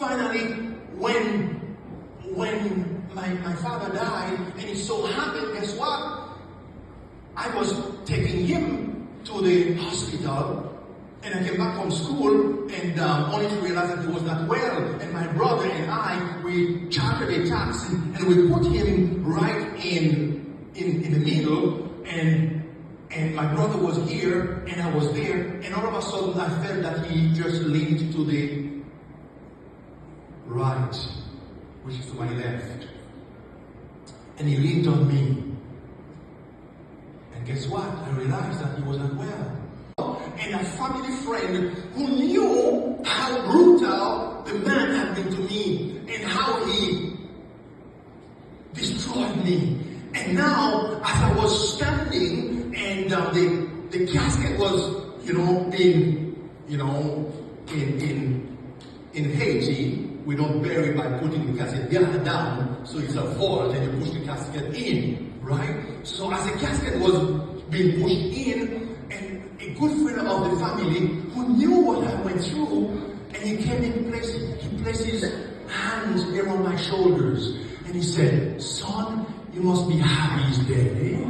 Finally, when my father died, and it so happened, guess what? I was taking him to the hospital, and I came back from school, and only to realize that he was not well. And my brother and I, we chartered a taxi, and we put him right in the middle, and my brother was here, and I was there, and all of a sudden I felt that he just leaned to the right, which is to my left. And he leaned on me. And guess what? I realized that he was not well. And a family friend who knew how brutal the man had been to me and how he destroyed me. And now, as I was standing and the casket was, being, in Haiti, we don't bury by putting the casket down, so it's a vault and you push the casket in, right? So as the casket was being pushed in, and a good friend of the family who knew what I went through, and he came in place, he placed his hands around my shoulders, and he said, "Son, you must be happy he's dead, eh?"